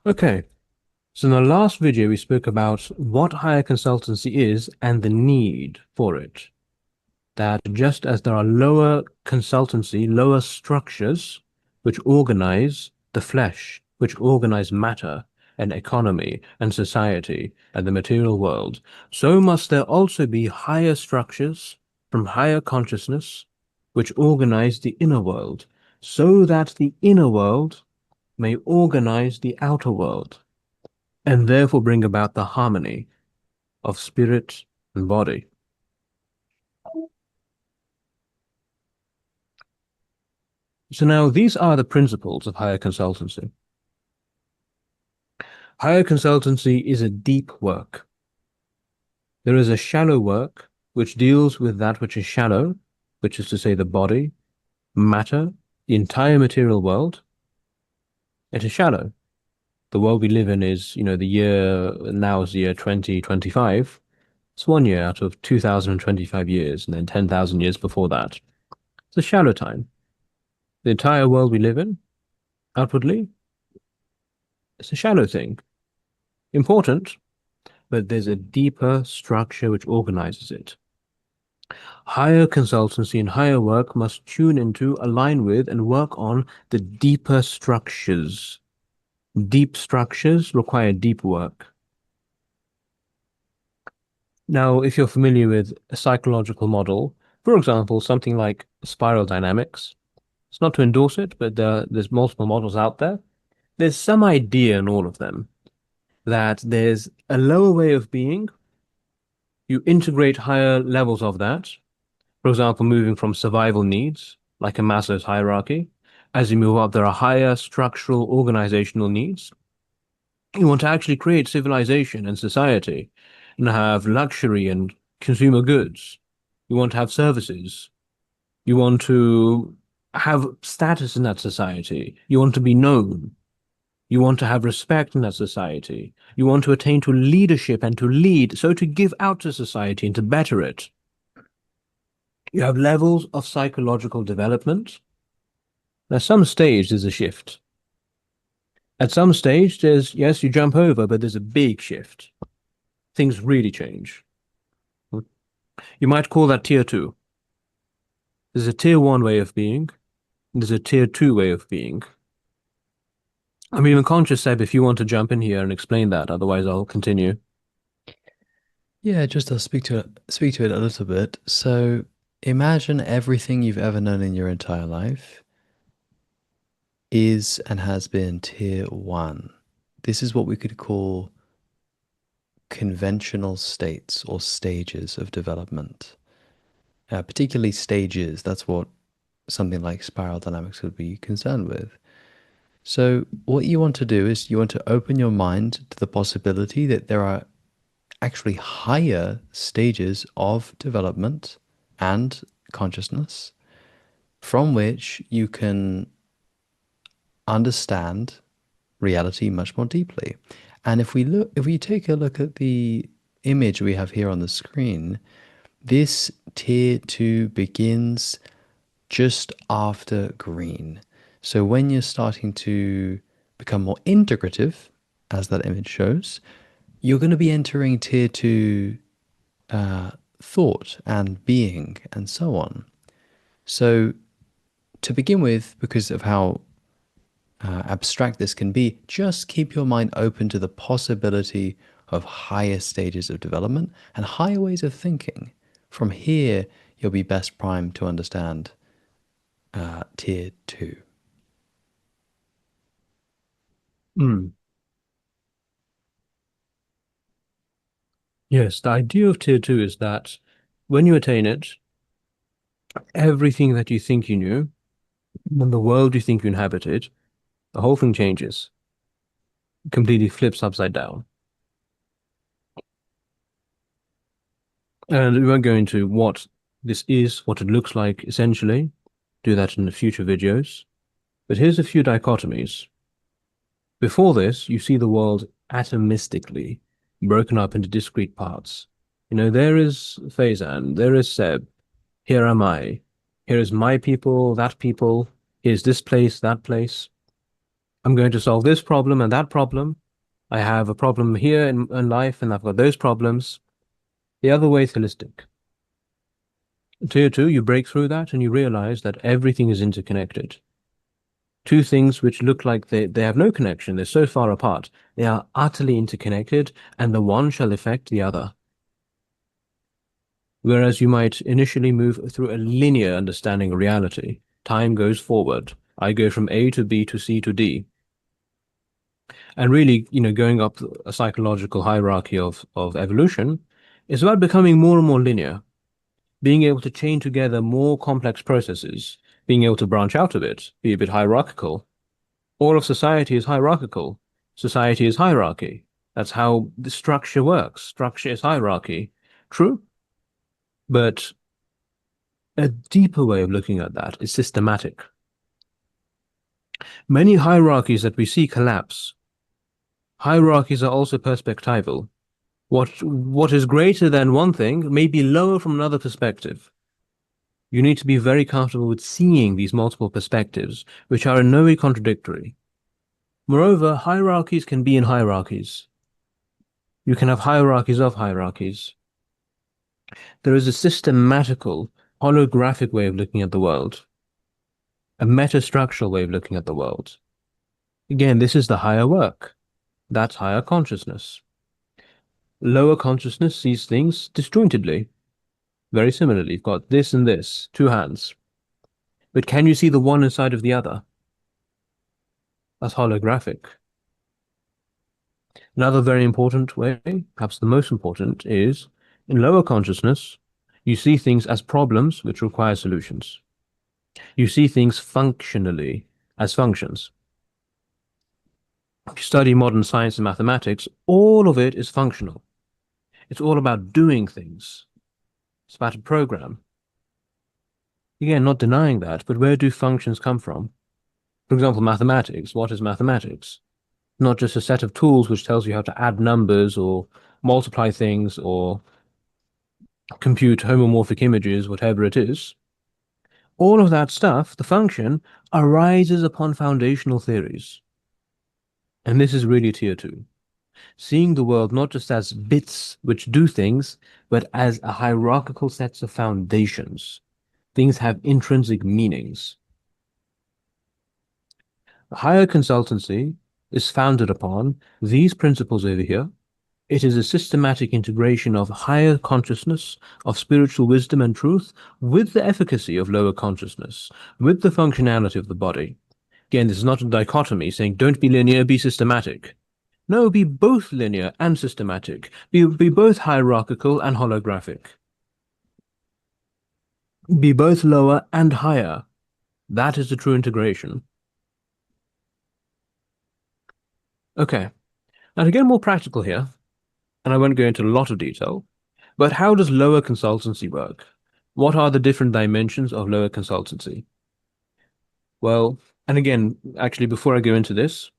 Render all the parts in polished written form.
Okay, so in the last video, we spoke about what higher consultancy is and the need for it. That just as there are lower consultancy, lower structures which organize the flesh, which organize matter and economy and society and the material world, so must there also be higher structures from higher consciousness which organize the inner world, so that the inner world may organize the outer world and therefore bring about the harmony of spirit and body. So now these are the principles of higher consultancy. Higher consultancy is a deep work. There is a shallow work which deals with that which is shallow, which is to say the body, matter, the entire material world. It is shallow. The world we live in is, the year now is the year 2025. It's 1 year out of 2025 years, and then 10,000 years before that. It's a shallow time. The entire world we live in, outwardly, it's a shallow thing. Important, but there's a deeper structure which organizes it. Higher consultancy and higher work must tune into, align with, and work on the deeper structures. Deep structures require deep work. Now, if you're familiar with a psychological model, for example, something like spiral dynamics, it's not to endorse it, but there's multiple models out there. There's some idea in all of them that there's a lower way of being. You integrate higher levels of that. For example, moving from survival needs, like a Maslow's hierarchy. As you move up, there are higher structural organizational needs. You want to actually create civilization and society and have luxury and consumer goods. You want to have services. You want to have status in that society. You want to be known. You want to have respect in that society. You want to attain to leadership and to lead, so to give out to society and to better it. You have levels of psychological development. At some stage, there's a shift. At some stage, yes, you jump over, but there's a big shift. Things really change. You might call that tier two. There's a tier one way of being, and there's a tier two way of being. I'm even conscious, Seb, if you want to jump in here and explain that, otherwise I'll continue. Yeah, just to speak to it a little bit. So imagine everything you've ever known in your entire life is and has been tier one. This is what we could call conventional states or stages of development. Particularly stages, that's what something like spiral dynamics would be concerned with. So, what you want to do is you want to open your mind to the possibility that there are actually higher stages of development and consciousness from which you can understand reality much more deeply. And if we take a look at the image we have here on the screen, this tier 2 begins just after green. So when you're starting to become more integrative, as that image shows, you're going to be entering tier 2 thought and being and so on. So to begin with, because of how abstract this can be, just keep your mind open to the possibility of higher stages of development and higher ways of thinking. From here, you'll be best primed to understand tier 2. Mm. Yes, the idea of tier two is that when you attain it, everything that you think you knew, and the world you think you inhabited, the whole thing changes, completely flips upside down. And we won't go into what this is, what it looks like, essentially. Do that in the future videos. But here's a few dichotomies. Before this, you see the world atomistically, broken up into discrete parts. There is Faizan, there is Seb, here am I, here is my people, that people, here's this place, that place. I'm going to solve this problem and that problem. I have a problem here in life, and I've got those problems. The other way is holistic. Tier two, you break through that and you realize that everything is interconnected. Two things which look like they have no connection, they're so far apart, they are utterly interconnected, and the one shall affect the other. Whereas you might initially move through a linear understanding of reality. Time goes forward. I go from A to B to C to D. And really, going up a psychological hierarchy of evolution is about becoming more and more linear, being able to chain together more complex processes, being able to branch out a bit, be a bit hierarchical. All of society is hierarchical. Society is hierarchy. That's how the structure works. Structure is hierarchy. True, but a deeper way of looking at that is systematic. Many hierarchies that we see collapse. Hierarchies are also perspectival. What is greater than one thing may be lower from another perspective. You need to be very comfortable with seeing these multiple perspectives, which are in no way contradictory. Moreover, hierarchies can be in hierarchies. You can have hierarchies of hierarchies. There is a systematical, holographic way of looking at the world, a metastructural way of looking at the world. Again, this is the higher work. That's higher consciousness. Lower consciousness sees things disjointedly. Very similarly, you've got this and this, two hands. But can you see the one inside of the other? That's holographic. Another very important way, perhaps the most important, is in lower consciousness, you see things as problems which require solutions. You see things functionally as functions. If you study modern science and mathematics, all of it is functional. It's all about doing things. It's about a program. Again, not denying that, but where do functions come from? For example, mathematics. What is mathematics? Not just a set of tools which tells you how to add numbers or multiply things or compute homomorphic images, whatever it is. All of that stuff, the function, arises upon foundational theories. And this is really tier two. Seeing the world not just as bits which do things, but as a hierarchical sets of foundations. Things have intrinsic meanings. Higher consultancy is founded upon these principles over here. It is a systematic integration of higher consciousness, of spiritual wisdom and truth, with the efficacy of lower consciousness, with the functionality of the body. Again, this is not a dichotomy saying don't be linear, be systematic. No, be both linear and systematic. Be both hierarchical and holographic. Be both lower and higher. That is the true integration. Okay, now to get more practical here, and I won't go into a lot of detail, but how does lower consultancy work? What are the different dimensions of lower consultancy? Well, and again, actually, before I go into this,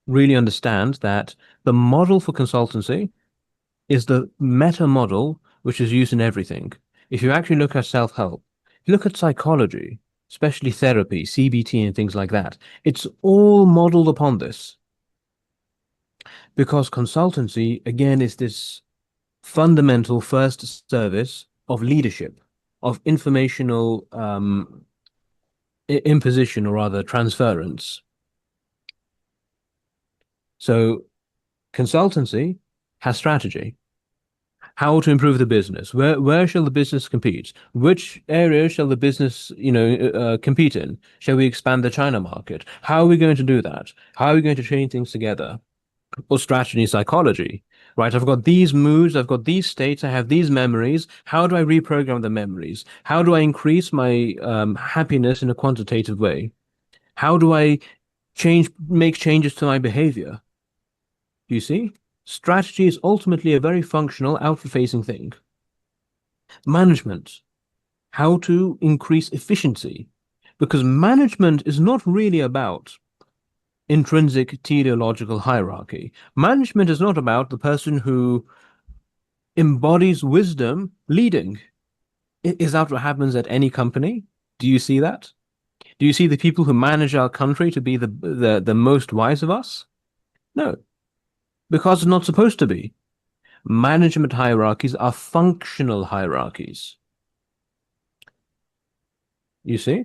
really understand that the model for consultancy is the meta model which is used in everything. If you actually look at self-help, if you look at psychology, especially therapy, CBT, and things like that, it's all modeled upon this. Because consultancy, again, is this fundamental first service of leadership, of informational imposition, or rather transference. So consultancy has strategy. How to improve the business? Where shall the business compete? Which areas shall the business, compete in? Shall we expand the China market? How are we going to do that? How are we going to chain things together? Or strategy psychology, right? I've got these moods, I've got these states, I have these memories. How do I reprogram the memories? How do I increase my happiness in a quantitative way? How do I make changes to my behavior? You see? Strategy is ultimately a very functional, outward-facing thing. Management, how to increase efficiency, because management is not really about intrinsic teleological hierarchy. Management is not about the person who embodies wisdom leading. Is that what happens at any company? Do you see that? Do you see the people who manage our country to be the most wise of us? No, because it's not supposed to be. Management hierarchies are functional hierarchies. You see?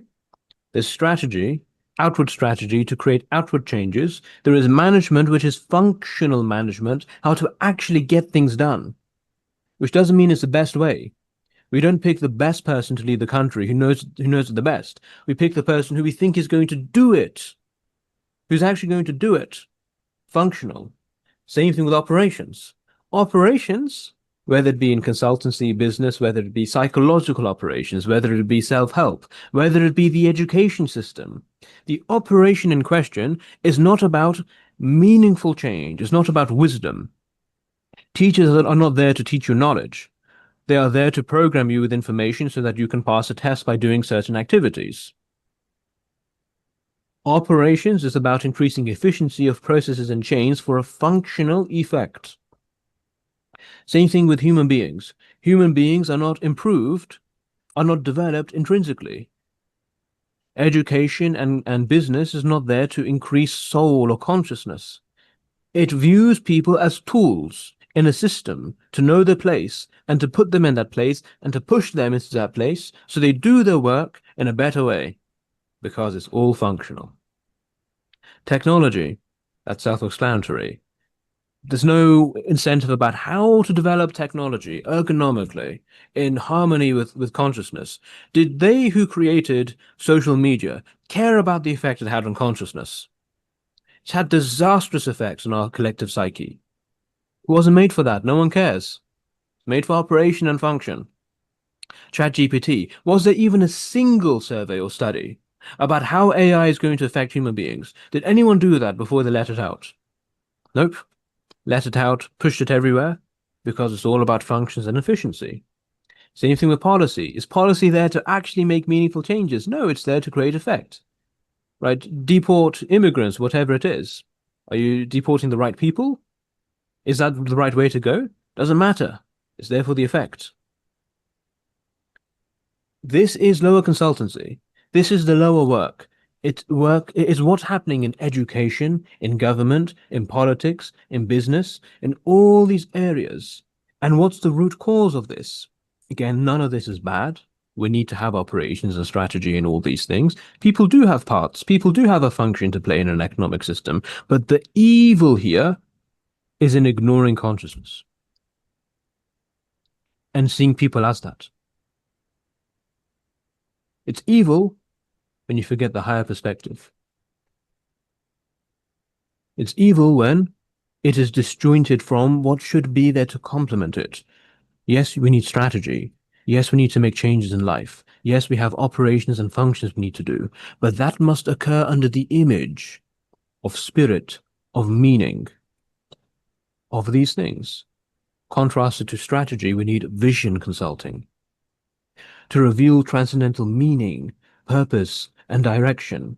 There's strategy, outward strategy to create outward changes. There is management, which is functional management, how to actually get things done, which doesn't mean it's the best way. We don't pick the best person to lead the country who knows it the best. We pick the person who we think is going to do it, who's actually going to do it. Functional. Same thing with operations. Operations, whether it be in consultancy business, whether it be psychological operations, whether it be self-help, whether it be the education system, the operation in question is not about meaningful change. It's not about wisdom. Teachers are not there to teach you knowledge. They are there to program you with information so that you can pass a test by doing certain activities. Operations is about increasing efficiency of processes and chains for a functional effect. Same thing with human beings. Human beings are not improved, are not developed intrinsically. Education and business is not there to increase soul or consciousness. It views people as tools in a system to know their place and to put them in that place and to push them into that place so they do their work in a better way because it's all functional. Technology, that's self-explanatory. There's no incentive about how to develop technology ergonomically in harmony with consciousness. Did they who created social media care about the effect it had on consciousness? It's had disastrous effects on our collective psyche. It wasn't made for that. No one cares. It's made for operation and function. ChatGPT, was there even a single survey or study about how AI is going to affect human beings? Did anyone do that before they let it out? Nope. Let it out, pushed it everywhere, because it's all about functions and efficiency. Same thing with policy. Is policy there to actually make meaningful changes? No, it's there to create effect. Right? Deport immigrants, whatever it is. Are you deporting the right people? Is that the right way to go? Doesn't matter. It's there for the effect. This is lower consultancy. This is the lower work. It's what's happening in education, in government, in politics, in business, in all these areas. And what's the root cause of this? Again, none of this is bad. We need to have operations and strategy and all these things. People do have parts. People do have a function to play in an economic system. But the evil here is in ignoring consciousness and seeing people as that. It's evil when you forget the higher perspective. It's evil when it is disjointed from what should be there to complement it. Yes, we need strategy. Yes, we need to make changes in life. Yes, we have operations and functions we need to do, but that must occur under the image of spirit, of meaning, of these things. Contrasted to strategy, we need vision consulting to reveal transcendental meaning, purpose, and direction.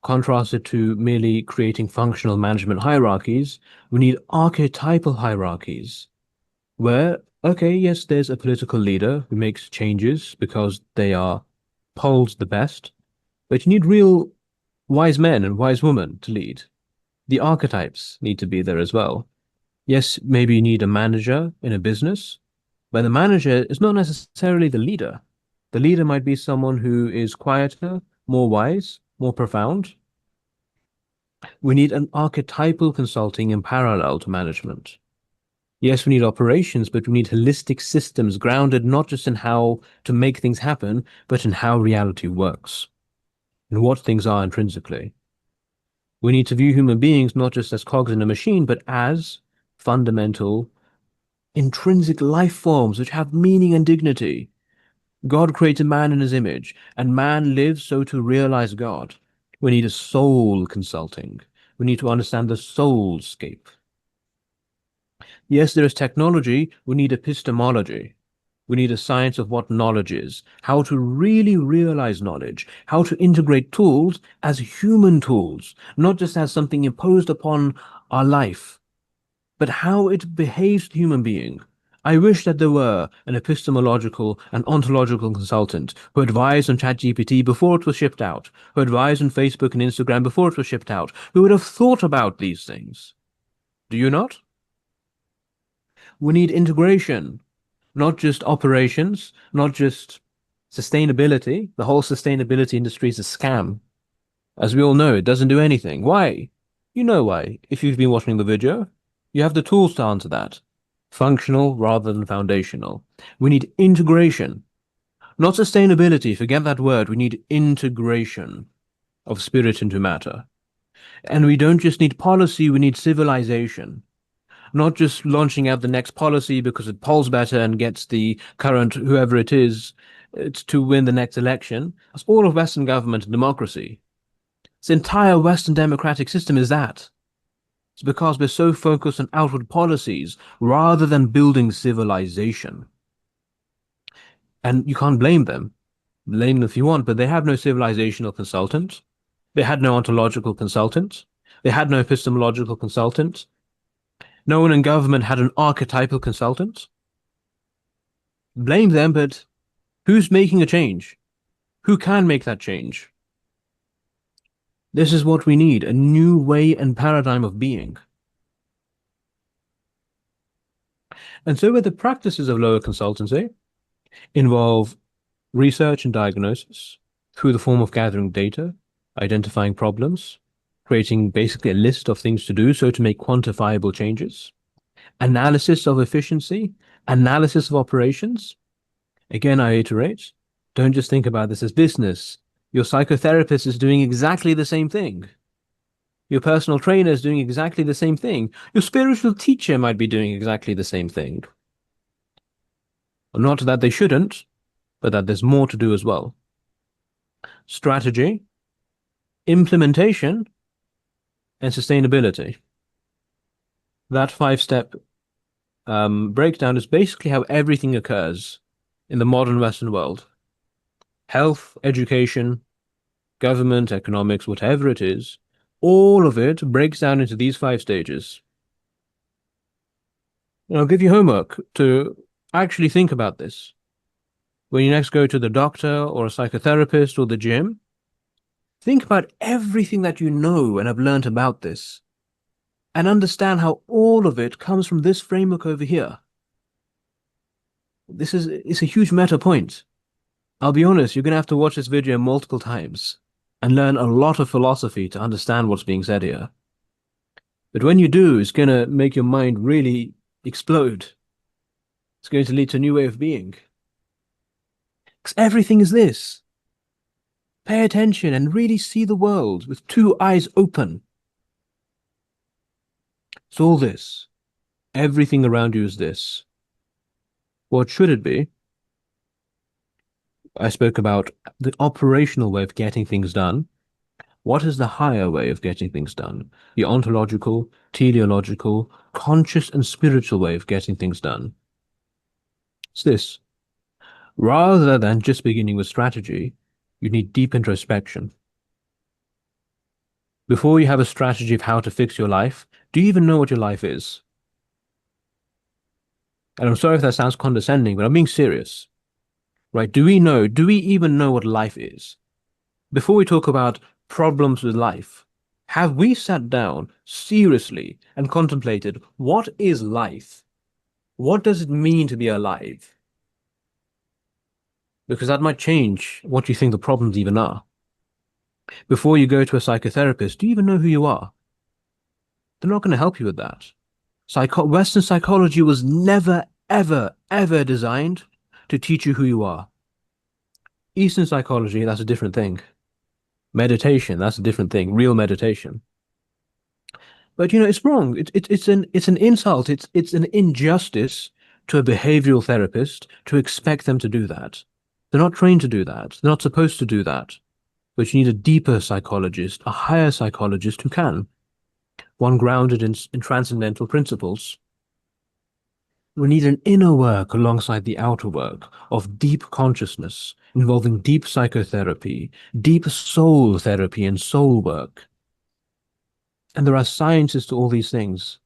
Contrasted to merely creating functional management hierarchies, we need archetypal hierarchies where, okay, yes, there's a political leader who makes changes because they are polled the best, but you need real wise men and wise women to lead. The archetypes need to be there as well. Yes, maybe you need a manager in a business, but the manager is not necessarily the leader. The leader might be someone who is quieter, more wise, more profound. We need an archetypal consulting in parallel to management. Yes, we need operations, but we need holistic systems grounded not just in how to make things happen, but in how reality works and what things are intrinsically. We need to view human beings not just as cogs in a machine, but as fundamental, intrinsic life forms which have meaning and dignity. God created man in his image, and man lives so to realize God. We need a soul consulting. We need to understand the soulscape. Yes, there is technology. We need epistemology. We need a science of what knowledge is, how to really realize knowledge, how to integrate tools as human tools, not just as something imposed upon our life, but how it behaves to human being, I wish that there were an epistemological and ontological consultant who advised on ChatGPT before it was shipped out, who advised on Facebook and Instagram before it was shipped out, who would have thought about these things. Do you not? We need integration, not just operations, not just sustainability. The whole sustainability industry is a scam. As we all know, it doesn't do anything. Why? You know why. If you've been watching the video, you have the tools to answer that. Functional rather than foundational. We need integration, not sustainability. Forget that word. We need integration of spirit into matter. And we don't just need policy, we need civilization. Not just launching out the next policy because it polls better and gets the current whoever it is it's to win the next election. That's all of Western government and democracy. This entire Western democratic system is that. It's because we're so focused on outward policies rather than building civilization. And you can't blame them. Blame them if you want, but they have no civilizational consultant. They had no ontological consultant. They had no epistemological consultant. No one in government had an archetypal consultant. Blame them, but who's making a change? Who can make that change? This is what we need, a new way and paradigm of being. And so where the practices of lower consultancy involve research and diagnosis through the form of gathering data, identifying problems, creating basically a list of things to do, so to make quantifiable changes, analysis of efficiency, analysis of operations. Again, I iterate, don't just think about this as business. Your psychotherapist is doing exactly the same thing. Your personal trainer is doing exactly the same thing. Your spiritual teacher might be doing exactly the same thing. Not that they shouldn't, but that there's more to do as well. Strategy, implementation, and sustainability. That five-step breakdown is basically how everything occurs in the modern Western world. Health, education, government, economics, whatever it is, all of it breaks down into these 5 stages. And I'll give you homework to actually think about this. When you next go to the doctor or a psychotherapist or the gym, think about everything that you know and have learned about this, and understand how all of it comes from this framework over here. It's a huge meta point. I'll be honest, you're going to have to watch this video multiple times and learn a lot of philosophy to understand what's being said here. But when you do, it's going to make your mind really explode. It's going to lead to a new way of being. Because everything is this. Pay attention and really see the world with 2 eyes open. It's all this. Everything around you is this. What should it be? I spoke about the operational way of getting things done. What is the higher way of getting things done? The ontological, teleological, conscious and spiritual way of getting things done. It's this. Rather than just beginning with strategy, you need deep introspection. Before you have a strategy of how to fix your life, do you even know what your life is? And I'm sorry if that sounds condescending, but I'm being serious. Right? Do we even know what life is? Before we talk about problems with life, have we sat down seriously and contemplated what is life? What does it mean to be alive? Because that might change what you think the problems even are. Before you go to a psychotherapist, do you even know who you are? They're not going to help you with that. Western psychology was never, ever, ever designed to teach you who you are. Eastern psychology, that's a different thing. Meditation, that's a different thing. Real meditation. But it's wrong. It's an insult. It's an injustice to a behavioral therapist to expect them to do that. They're not trained to do that. They're not supposed to do that. But you need a deeper psychologist, a higher psychologist who can. One grounded in transcendental principles. We need an inner work alongside the outer work of deep consciousness, involving deep psychotherapy, deep soul therapy and soul work. And there are sciences to all these things.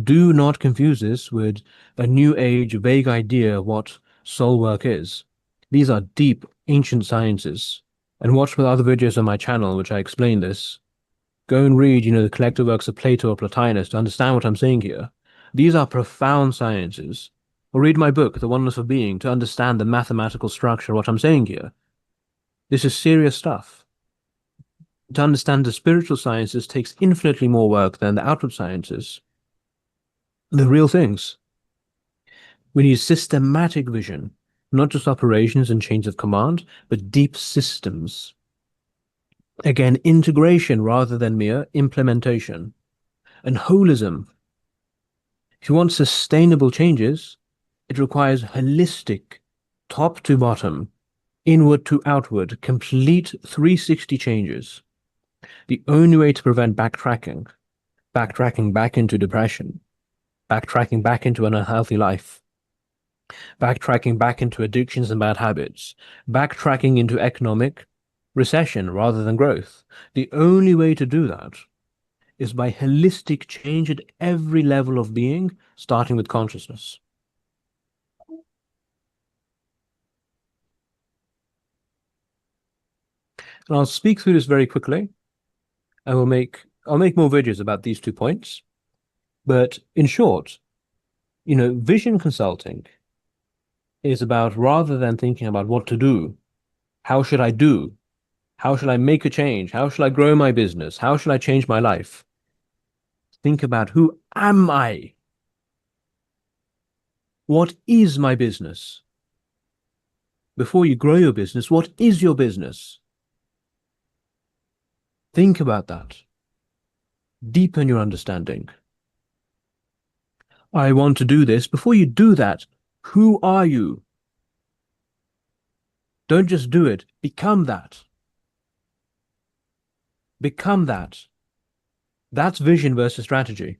Do not confuse this with a new age vague idea of what soul work is. These are deep, ancient sciences. And watch my other videos on my channel, which I explain this. Go and read, the collected works of Plato or Plotinus to understand what I'm saying here. These are profound sciences. Or read my book, The Oneness of Being, to understand the mathematical structure of what I'm saying here. This is serious stuff. To understand the spiritual sciences takes infinitely more work than the outward sciences. The real things. We need systematic vision, not just operations and chains of command, but deep systems. Again, integration rather than mere implementation. And holism. If you want sustainable changes, it requires holistic, top to bottom, inward to outward, complete 360 changes. The only way to prevent backtracking back into depression, backtracking back into an unhealthy life, backtracking back into addictions and bad habits, backtracking into economic recession rather than growth. The only way to do that is by holistic change at every level of being, starting with consciousness. And I'll speak through this very quickly, and I'll make more videos about these 2 points. But in short, vision consulting is about rather than thinking about what to do, how should I do? How should I make a change? How should I grow my business? How should I change my life? Think about who am I? What is my business? Before you grow your business, what is your business? Think about that. Deepen your understanding. I want to do this. Before you do that, who are you? Don't just do it. Become that. Become that. That's vision versus strategy.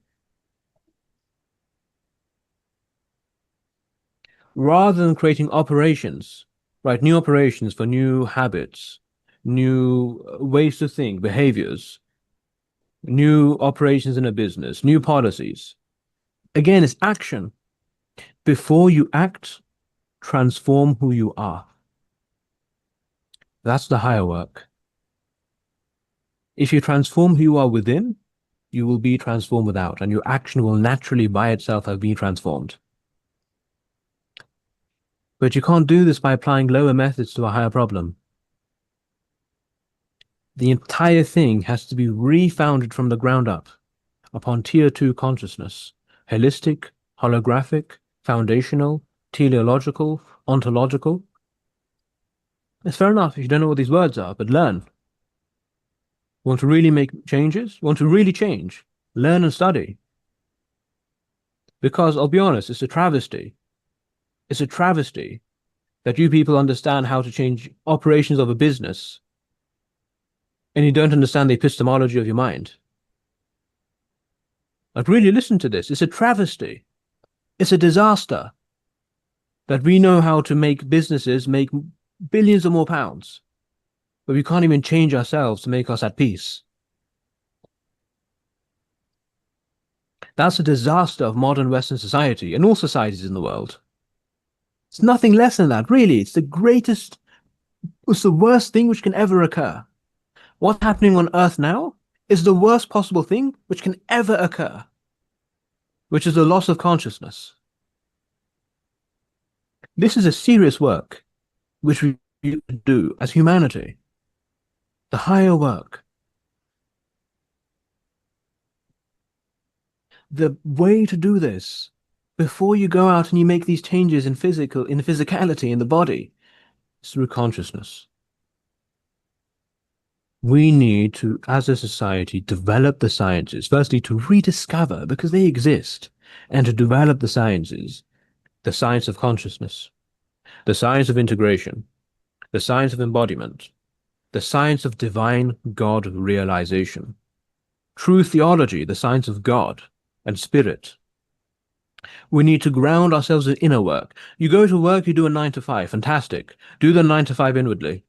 Rather than creating operations, right? New operations for new habits, new ways to think, behaviors, new operations in a business, new policies. Again, it's action. Before you act, transform who you are. That's the higher work. If you transform who you are within, you will be transformed without, and your action will naturally by itself have been transformed. But you can't do this by applying lower methods to a higher problem. The entire thing has to be refounded from the ground up upon tier 2 consciousness, holistic, holographic, foundational, teleological, ontological. It's fair enough if you don't know what these words are, but learn. Want to really make changes? Want to really change? Learn and study. Because I'll be honest, it's a travesty. It's a travesty that you people understand how to change operations of a business and you don't understand the epistemology of your mind. Like, really listen to this. It's a travesty. It's a disaster that we know how to make businesses make billions or more pounds, but we can't even change ourselves to make us at peace. That's a disaster of modern Western society and all societies in the world. It's nothing less than that, really. It's the worst thing which can ever occur. What's happening on Earth now is the worst possible thing which can ever occur, which is the loss of consciousness. This is a serious work which we do as humanity. The higher work. The way to do this, before you go out and you make these changes in physicality in the body, is through consciousness. We need to, as a society, develop the sciences, firstly to rediscover, because they exist, and to develop the sciences, the science of consciousness, the science of integration, the science of embodiment, the science of divine God realization, true theology, the science of God and spirit. We need to ground ourselves in inner work. You go to work, you do a 9 to 5, fantastic. Do the 9 to 5 inwardly.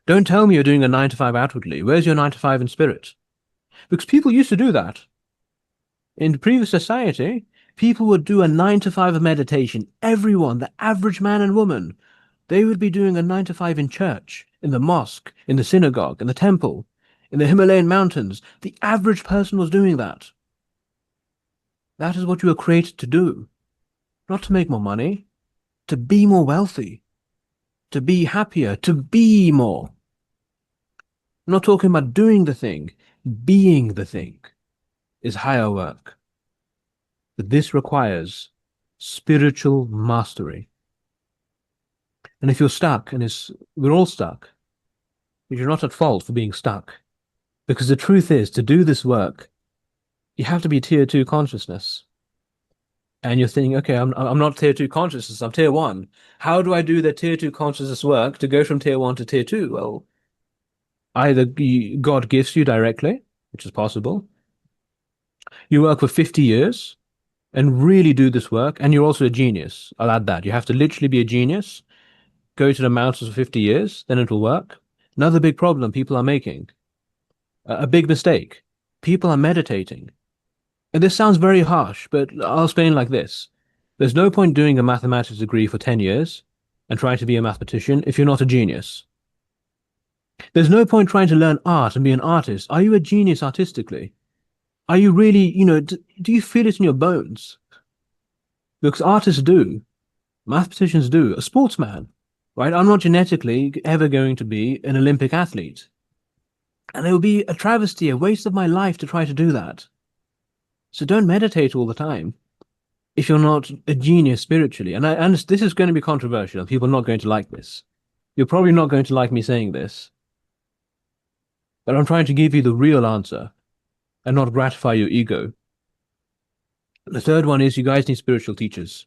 Don't tell me you're doing a 9 to 5 outwardly. Where's your 9 to 5 in spirit? Because people used to do that. In previous society, people would do a 9 to 5 meditation. Everyone, the average man and woman, they would be doing a 9 to 5 in church, in the mosque, in the synagogue, in the temple, in the Himalayan mountains. The average person was doing that. That is what you were created to do. Not to make more money, to be more wealthy, to be happier, to be more. I'm not talking about doing the thing, being the thing is higher work. But this requires spiritual mastery. And if you're stuck, and we're all stuck, you're not at fault for being stuck. Because the truth is, to do this work, you have to be tier two consciousness. And you're thinking, okay, I'm not tier two consciousness, I'm tier one. How do I do the tier two consciousness work to go from tier one to tier two? Well, either God gifts you directly, which is possible. You work for 50 years and really do this work, and you're also a genius. I'll add that. You have to literally be a genius, go to the mountains for 50 years, then it'll work. Another big problem people are making, a big mistake. People are meditating. And this sounds very harsh, but I'll explain like this. There's no point doing a mathematics degree for 10 years and trying to be a mathematician if you're not a genius. There's no point trying to learn art and be an artist. Are you a genius artistically? Are you really, do you feel it in your bones? Because artists do, mathematicians do, a sportsman, right? I'm not genetically ever going to be an Olympic athlete. And it would be a travesty, a waste of my life to try to do that. So don't meditate all the time if you're not a genius spiritually. And this is going to be controversial. People are not going to like this. You're probably not going to like me saying this, but I'm trying to give you the real answer and not gratify your ego. The third one is you guys need spiritual teachers.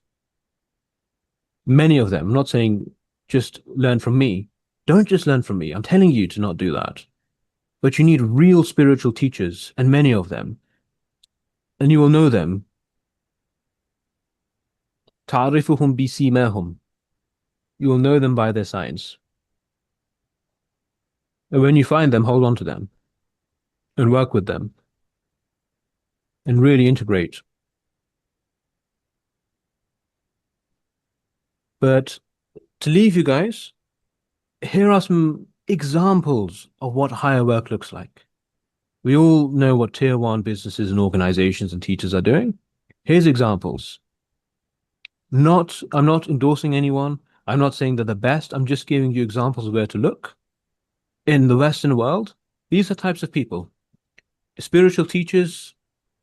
Many of them. I'm not saying just learn from me. Don't just learn from me. I'm telling you to not do that. But you need real spiritual teachers, and many of them. And you will know them. تعرفهم بسيماهم. You will know them by their signs. And when you find them, hold on to them and work with them and really integrate. But to leave you guys, here are some examples of what higher work looks like. We all know what tier one businesses and organizations and teachers are doing. Here's examples. I'm not endorsing anyone. I'm not saying they're the best. I'm just giving you examples of where to look. In the Western world, these are types of people. Spiritual teachers,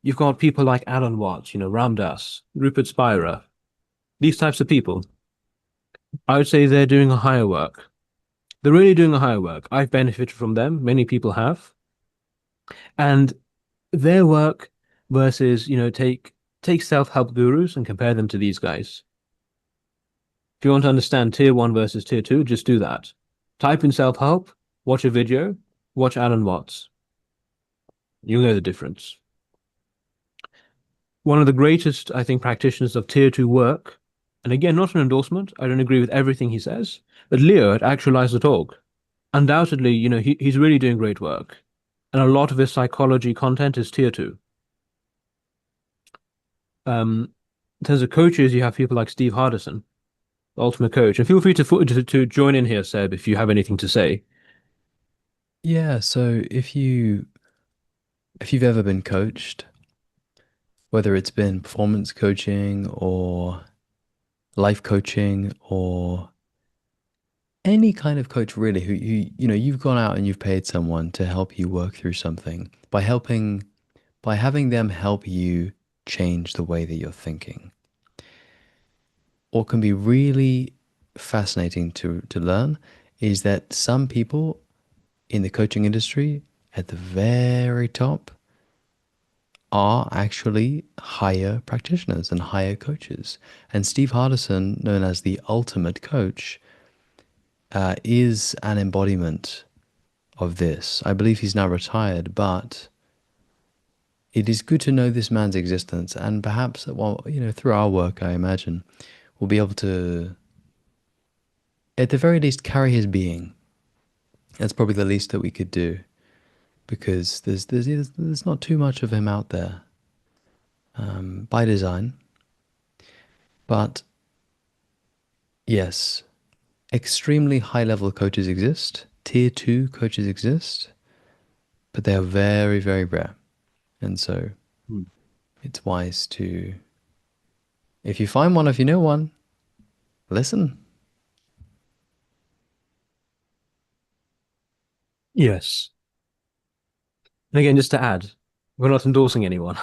you've got people like Alan Watts, Ram Dass, Rupert Spira, these types of people. I would say they're doing a higher work. They're really doing a higher work. I've benefited from them. Many people have. And their work versus, take self-help gurus and compare them to these guys. If you want to understand tier one versus tier two, just do that. Type in self-help, watch a video, watch Alan Watts. You'll know the difference. One of the greatest, I think, practitioners of tier two work, and again, not an endorsement, I don't agree with everything he says, but Leo at Actualize.org. Undoubtedly, he's really doing great work. And a lot of his psychology content is tier two. In terms of coaches, you have people like Steve Hardison, the ultimate coach. And feel free to join in here, Seb, if you have anything to say. Yeah, so if you've ever been coached, whether it's been performance coaching or life coaching or any kind of coach really who you've gone out and you've paid someone to help you work through something by having them help you change the way that you're thinking. What can be really fascinating to learn is that some people in the coaching industry at the very top are actually higher practitioners and higher coaches. And Steve Hardison, known as the ultimate coach, is an embodiment of this. I believe he's now retired, but it is good to know this man's existence, and perhaps, well, through our work, I imagine, we'll be able to, at the very least, carry his being. That's probably the least that we could do, because there's not too much of him out there. by design. But yes, extremely high level coaches exist, tier two coaches exist, but they are very, very rare. And so Hmm. it's wise to, if you find one, if you know one, listen. Yes. And again, just to add, we're not endorsing anyone.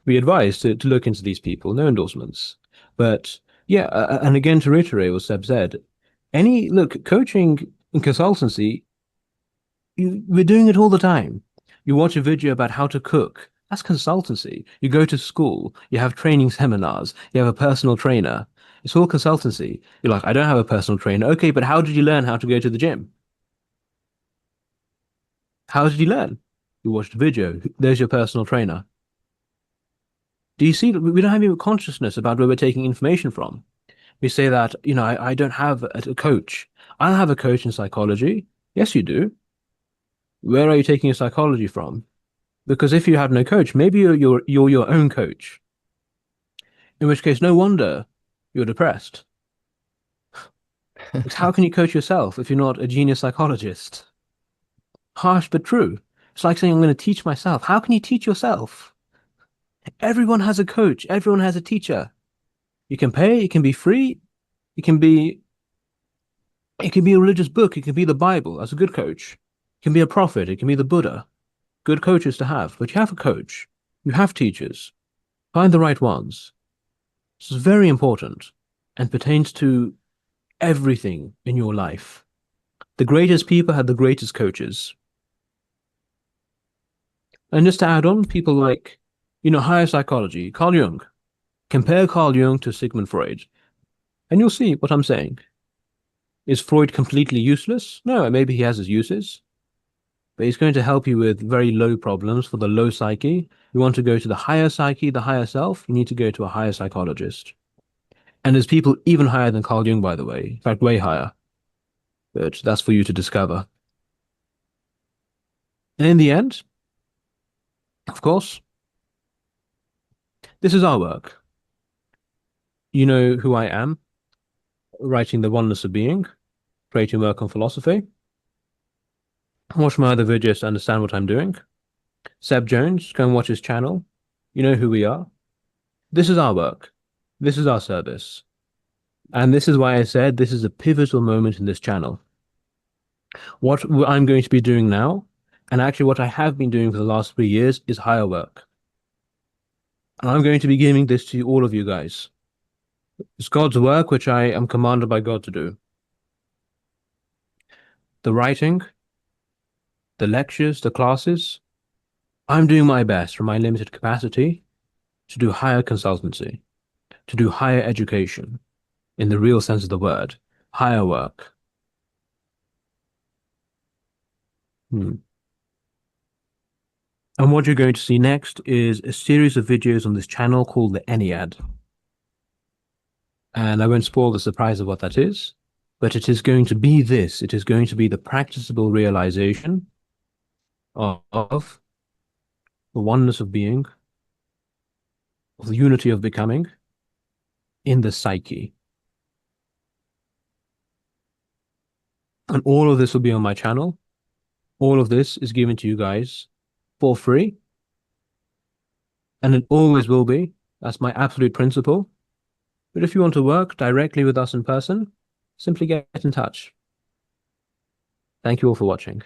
We advise to look into these people, no endorsements. But yeah, and again, to reiterate what Seb said, any look, coaching and consultancy, we're doing it all the time. You watch a video about how to cook. That's consultancy. You go to school, you have training seminars, you have a personal trainer. It's all consultancy. You're like, I don't have a personal trainer. Okay, but how did you learn how to go to the gym? How did you learn? You watched a video. There's your personal trainer. Do you see? We don't have any consciousness about where we're taking information from. We say that, I don't have a coach. I don't have a coach in psychology. Yes, you do. Where are you taking your psychology from? Because if you have no coach, maybe you're your own coach. In which case, no wonder you're depressed. Because how can you coach yourself if you're not a genius psychologist? Harsh but true. It's like saying I'm going to teach myself. How can you teach yourself? Everyone has a coach. Everyone has a teacher. You can pay. It can be free. It can be it can be a religious book. It can be the Bible as a good coach. It can be a prophet. It can be the Buddha. Good coaches to have. But you have a coach. You have teachers. Find the right ones. This is very important and pertains to everything in your life. The greatest people had the greatest coaches. And just to add on, people like, higher psychology, Carl Jung. Compare Carl Jung to Sigmund Freud, and you'll see what I'm saying. Is Freud completely useless? No, maybe he has his uses, but he's going to help you with very low problems for the low psyche. You want to go to the higher psyche, the higher self, you need to go to a higher psychologist. And there's people even higher than Carl Jung, by the way, in fact, way higher, but that's for you to discover. And in the end, of course, this is our work. You know who I am, writing The Oneness of Being, creating work on philosophy. Watch my other videos to understand what I'm doing. Seb Jones, go and watch his channel. You know who we are. This is our work. This is our service. And this is why I said this is a pivotal moment in this channel. What I'm going to be doing now, and actually what I have been doing for the last 3 years, is higher work. And I'm going to be giving this to all of you guys. It's God's work, which I am commanded by God to do. The writing, the lectures, the classes, I'm doing my best from my limited capacity to do higher consultancy, to do higher education, in the real sense of the word, higher work. Hmm. And what you're going to see next is a series of videos on this channel called the Ennead. And I won't spoil the surprise of what that is, but it is going to be this. It is going to be the practicable realization of the oneness of being, of the unity of becoming in the psyche. And all of this will be on my channel. All of this is given to you guys for free. And it always will be. That's my absolute principle. But if you want to work directly with us in person, simply get in touch. Thank you all for watching.